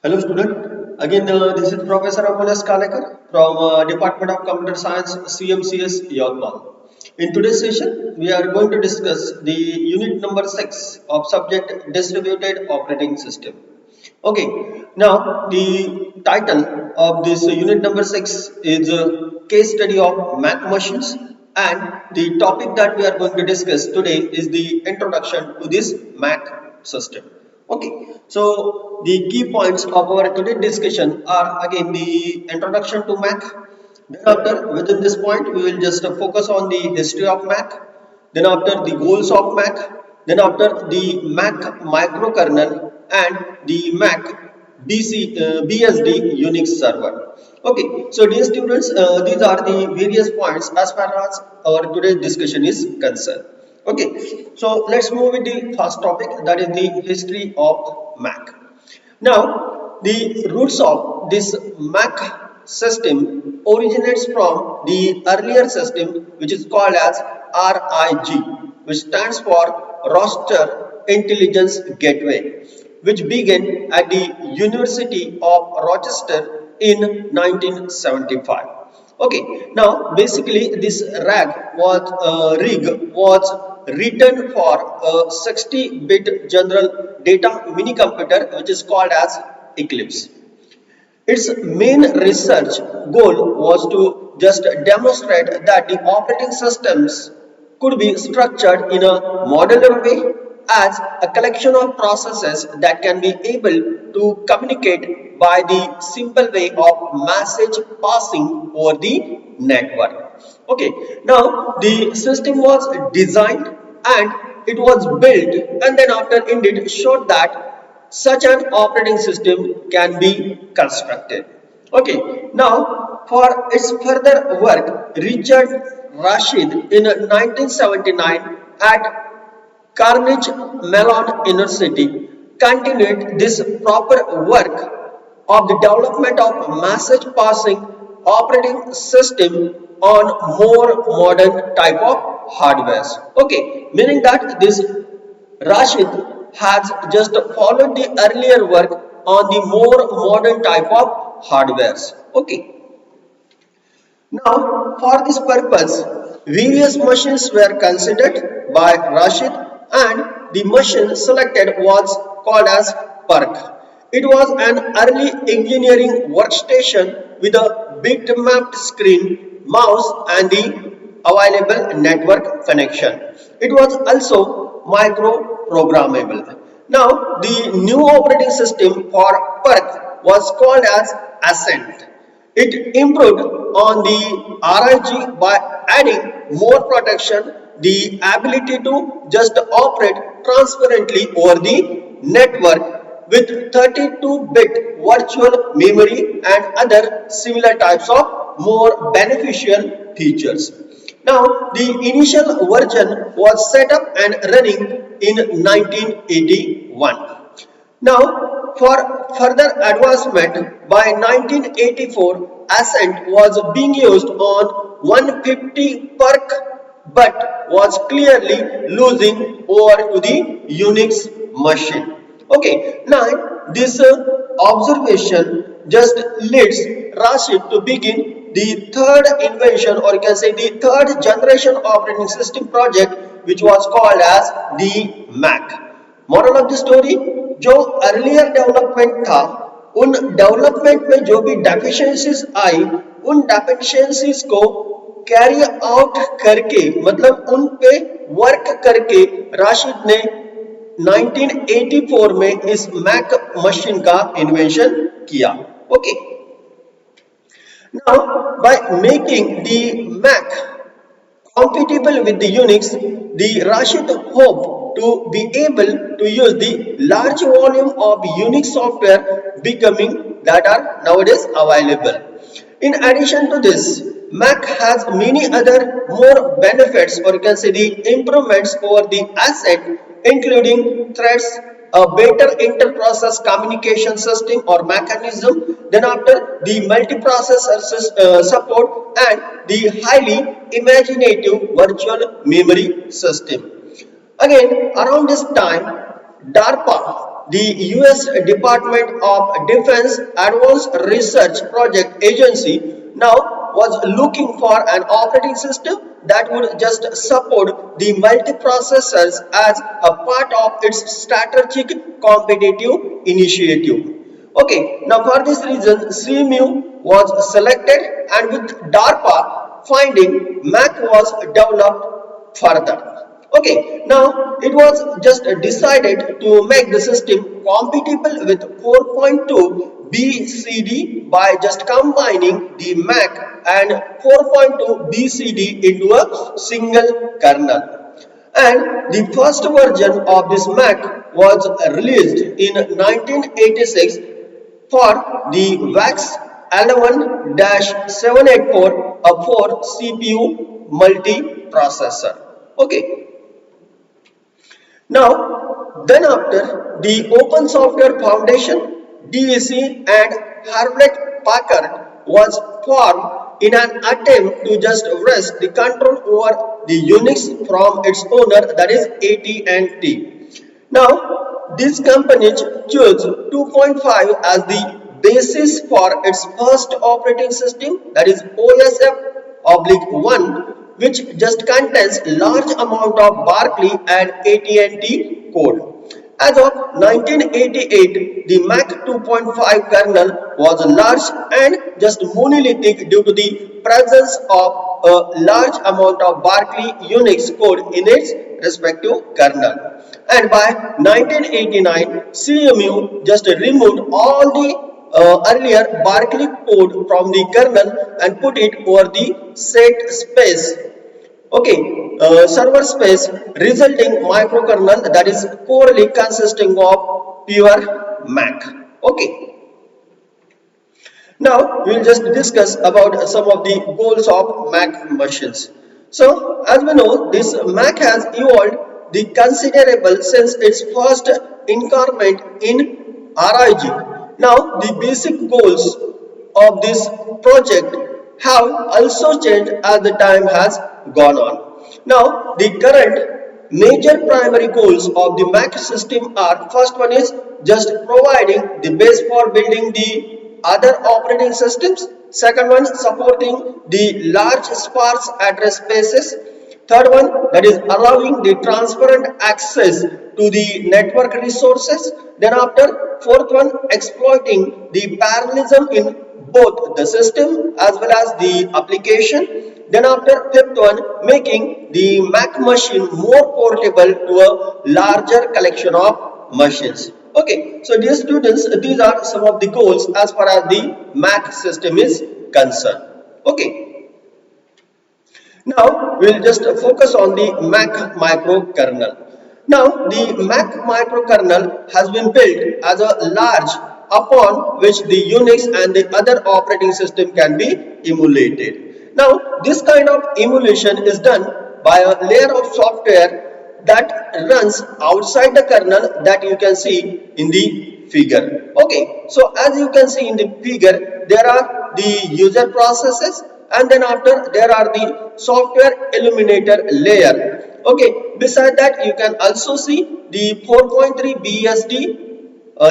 Hello student, again this is Professor Amolas Kalekar from Department of Computer Science CMCS Yotmal. In today's session, we are going to discuss the unit number 6 of subject Distributed Operating System. Okay, now the title of this unit number 6 is Case Study of Mac Machines, and the topic that we are going to discuss today is the introduction to this Mac system. Okay, so the key points of our today's discussion are again the introduction to Mac. Then after, within this point, we will just focus on the history of Mac. Then after, the goals of Mac. Then after, the Mac microkernel and the Mac BSD Unix server. Okay, so dear students, these are the various points as far as our today's discussion is concerned. Okay, so let's move with the first topic, that is the history of Mac. Now, the roots of this Mac system originates from the earlier system which is called as RIG, which stands for Roster Intelligence Gateway, which began at the University of Rochester in 1975. Okay, now basically this rig was written for a 60-bit general data mini computer which is called as Eclipse. Its main research goal was to just demonstrate that the operating systems could be structured in a modular way as a collection of processes that can be able to communicate by the simple way of message passing over the network. Okay, now the system was designed and it was built, and then after indeed showed that such an operating system can be constructed. Okay, now for its further work, Richard Rashid in 1979 at Carnegie Mellon University continued this proper work of the development of message passing operating system on more modern type of hardwares. Okay, meaning that this Rashid has just followed the earlier work on the more modern type of hardwares. Okay. Now, for this purpose, various machines were considered by Rashid, and the machine selected was called as PERC. It was an early engineering workstation with a bitmapped screen, mouse, and the available network connection. It was also micro-programmable. Now, the new operating system for PERC was called as Ascent. It improved on the RIG by adding more protection, the ability to just operate transparently over the network with 32-bit virtual memory and other similar types of more beneficial features. Now, the initial version was set up and running in 1981. Now, for further advancement, by 1984, Ascent was being used on 150 PERC but was clearly losing over to the Unix machine. Okay, now this observation just leads Rashid to begin the third invention, or you can say the third generation operating system project, which was called as the Mac. Moral of the story, जो earlier development था उन development में जो भी deficiencies आई उन deficiencies को carry out करके, मतलब उन पे वर्क करके राशिद ने 1984 में इस मैक मशीन का इन्वेंशन किया. Okay, now by making the Mac compatible with the Unix, the Rashid hoped to be able to use the large volume of Unix software becoming that are nowadays available. In addition to this, Mac has many other more benefits, or you can say the improvements over the asset, including threads, a better inter-process communication system or mechanism, then after the multiprocessor support and the highly imaginative virtual memory system. Again, around this time, DARPA, the US Department of Defense Advanced Research Project Agency now was looking for an operating system that would just support the multiprocessors as a part of its strategic competitive initiative. Okay, now for this reason, CMU was selected, and with DARPA funding, Mac was developed further. Okay, now it was just decided to make the system compatible with 4.2 BCD by just combining the Mac and 4.2 BCD into a single kernel. And the first version of this Mac was released in 1986 for the VAX 11-784, a 4 CPU multiprocessor. Okay. Now, then after the Open Software Foundation, DEC and Hewlett Packard was formed in an attempt to just wrest the control over the Unix from its owner, that is AT&T. Now, these companies chose 2.5 as the basis for its first operating system, that is OSF/1, which just contains large amount of Barclay and AT&T code. As of 1988, the Mac 2.5 kernel was large and just monolithic due to the presence of a large amount of Barclay Unix code in its respective kernel. And by 1989, CMU just removed all the earlier Barclay code from the kernel and put it over the set space, server space, resulting microkernel that is corely consisting of pure Mac. Okay. Now we will just discuss about some of the goals of Mac machines. So as we know, this Mac has evolved the considerable since its first incarnate in RIG. Now the basic goals of this project have also changed as the time has gone on. Now the current major primary goals of the Mac system are: first one is just providing the base for building the other operating systems. Second one, supporting the large sparse address spaces. Third one, that is allowing the transparent access to the network resources. Then after, fourth one, exploiting the parallelism in both the system as well as the application. Then after, fifth one, making the Mac machine more portable to a larger collection of machines. Okay, so dear students, these are some of the goals as far as the Mac system is concerned. Okay, now we will just focus on the Mac microkernel. Now the Mac microkernel has been built as a large upon which the Unix and the other operating system can be emulated. Now this kind of emulation is done by a layer of software that runs outside the kernel that you can see in the figure. Okay, so as you can see in the figure, there are the user processes, and then after there are the software illuminator layer. Okay, beside that you can also see the 4.3 BSD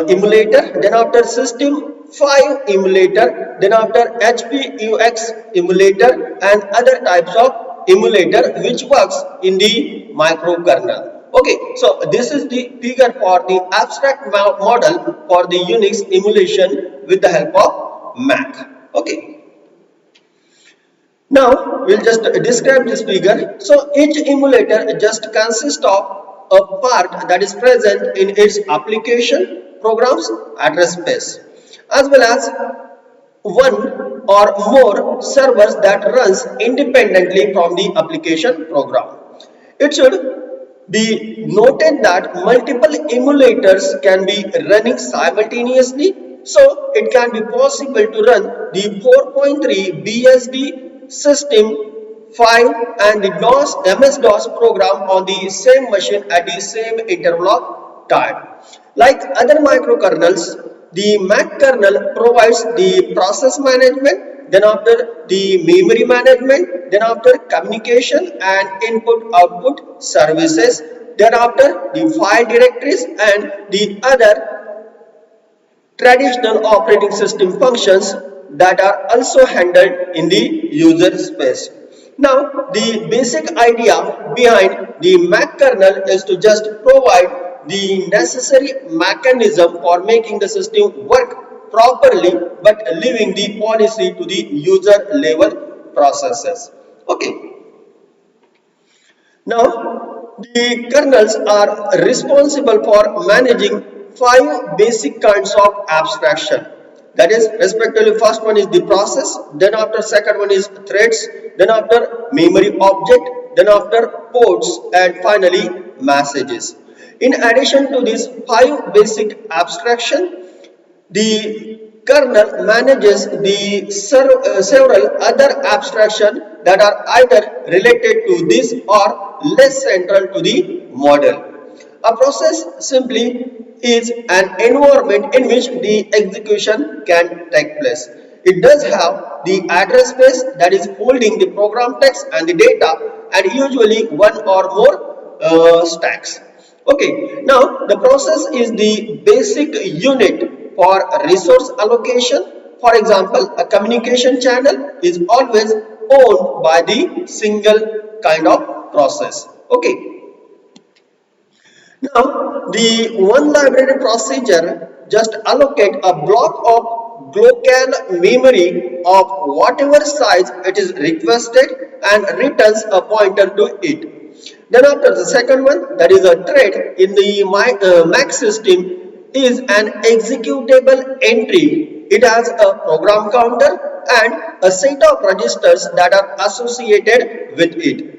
emulator, then after system 5 emulator, then after HPUX emulator and other types of emulator which works in the microkernel. Okay, so this is the figure for the abstract model for the Unix emulation with the help of Mac. Okay. Now we'll just describe this figure. So each emulator just consists of a part that is present in its application program's address space, as well as one or more servers that runs independently from the application program. It should be noted that multiple emulators can be running simultaneously, so it can be possible to run the 4.3 BSD system 5 and the MS-DOS program on the same machine at the same interval of time. Like other microkernels, the Mac kernel provides the process management, then after the memory management, then after communication and input-output services, Then after, the file directories and the other traditional operating system functions that are also handled in the user space. Now, the basic idea behind the Mac kernel is to just provide the necessary mechanism for making the system work properly, but leaving the policy to the user level processes. Okay. Now, the kernels are responsible for managing five basic kinds of abstraction. That is, respectively, first one is the process, then after second one is threads, then after memory object, then after ports, and finally messages. In addition to these five basic abstraction, the kernel manages the several other abstractions that are either related to this or less central to the model. A process simply is an environment in which the execution can take place. It does have the address space that is holding the program text and the data, and usually one or more stacks. Okay, now the process is the basic unit for resource allocation. For example, a communication channel is always owned by the single kind of process. Okay, now the one library procedure just allocate a block of local memory of whatever size it is requested and returns a pointer to it. Then after the second one, that is a thread in the Mac system is an executable entry. It has a program counter and a set of registers that are associated with it.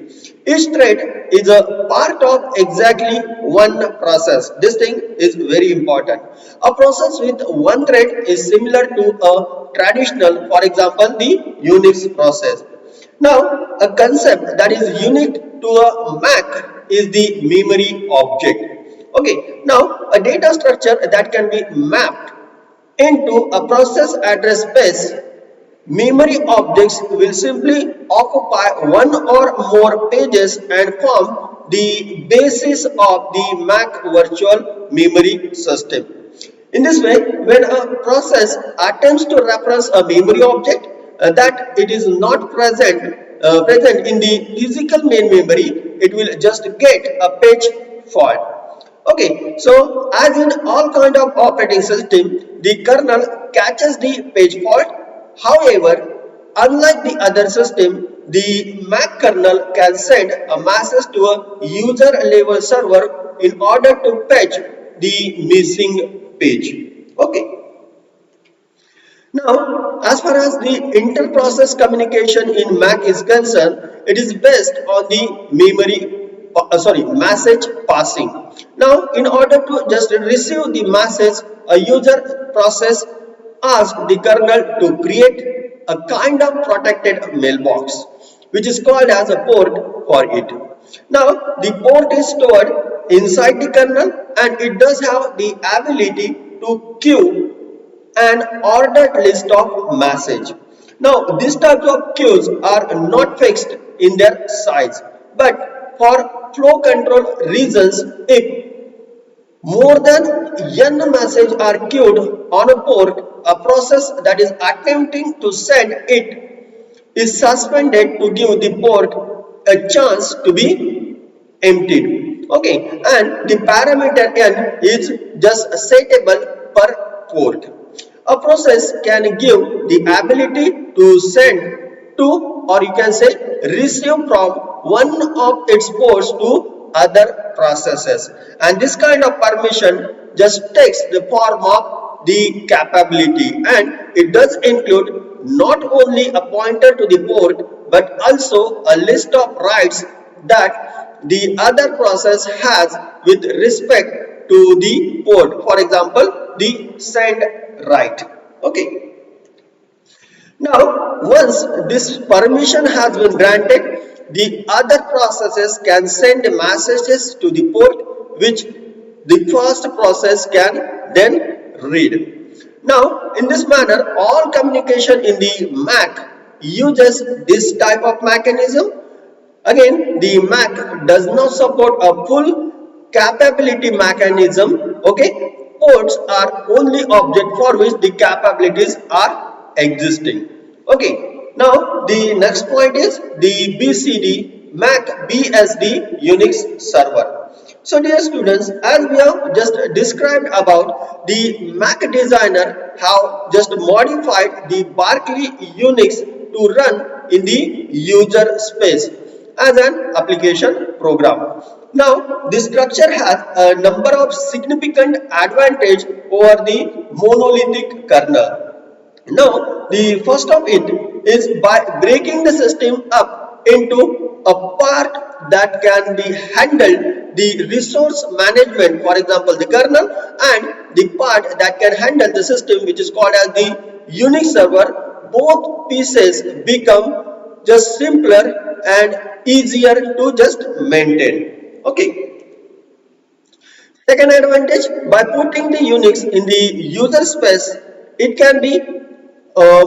Each thread is a part of exactly one process. This thing is very important. A process with one thread is similar to a traditional, for example, the Unix process. Now, a concept that is unique to a Mac is the memory object. Okay, now a data structure that can be mapped into a process address space. Memory objects will simply occupy one or more pages and form the basis of the Mac virtual memory system. In this way, when a process attempts to reference a memory object that it is not present in the physical main memory, it will just get a page fault. Okay, so as in all kind of operating system, the kernel catches the page fault. However, unlike the other system, the Mac kernel can send a message to a user level server in order to fetch the missing page. Okay. Now, as far as the inter-process communication in Mac is concerned, it is based on the message passing. Now, in order to just receive the message, a user process asks the kernel to create a kind of protected mailbox, which is called as a port for it. Now, the port is stored inside the kernel and it does have the ability to queue an ordered list of message. Now, these types of queues are not fixed in their size, but for flow control reasons, if more than n messages are queued on a port, a process that is attempting to send it is suspended to give the port a chance to be emptied. Okay, and the parameter n is just settable per port. A process can give the ability to send to, or you can say receive from one of its ports to other processes, and this kind of permission just takes the form of the capability, and it does include not only a pointer to the port but also a list of rights that the other process has with respect to the port. For example, the send right. Okay. Now, once this permission has been granted, the other processes can send messages to the port which the first process can then read. Now, in this manner, all communication in the Mac uses this type of mechanism. Again, the Mac does not support a full capability mechanism. Okay, ports are only object for which the capabilities are existing. Okay, now the next point is the BCD Mac BSD Unix server. So dear students, as we have just described about the Mac designer have just modified the Berkeley Unix to run in the user space as an application program. Now, this structure has a number of significant advantages over the monolithic kernel. Now, the first of it is by breaking the system up into a part that can be handled the resource management, for example, the kernel, and the part that can handle the system, which is called as the Unix server. Both pieces become just simpler and easier to just maintain. Okay. Second advantage, by putting the Unix in the user space, it can be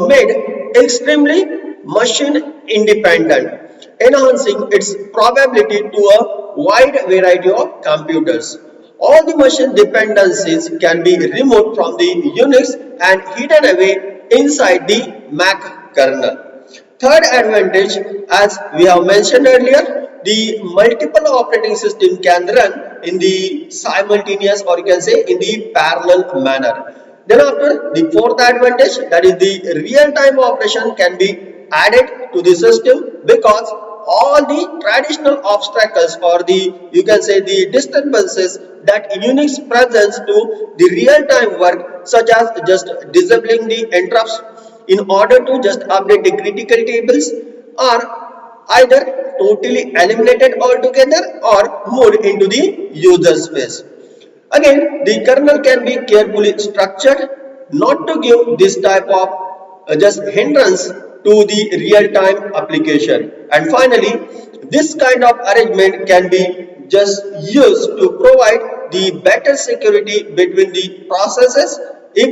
made extremely machine independent, enhancing its probability to a wide variety of computers. All the machine dependencies can be removed from the Unix and hidden away inside the Mac kernel. Third advantage, as we have mentioned earlier, the multiple operating system can run in the simultaneous, or you can say in the parallel manner. Then after, the fourth advantage, that is the real-time operation can be added to the system, because all the traditional obstacles, or the, you can say, the disturbances that Unix presents to the real-time work, such as just disabling the interrupts in order to just update the critical tables, are either totally eliminated altogether or moved into the user space. Again, the kernel can be carefully structured not to give this type of just hindrance to the real-time application. And finally, this kind of arrangement can be just used to provide the better security between the processes if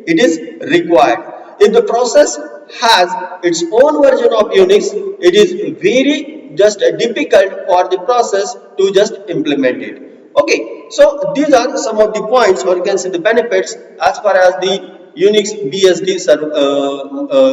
it is required. If the process has its own version of Unix, it is very just difficult for the process to just implement it. Okay, so these are some of the points, or you can say the benefits, as far as the Unix BSD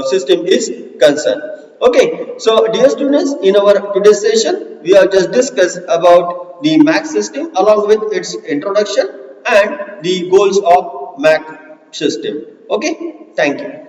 system is concerned. Okay, so dear students, in our today's session, we have just discussed about the Mac system along with its introduction and the goals of Mac system. Okay, thank you.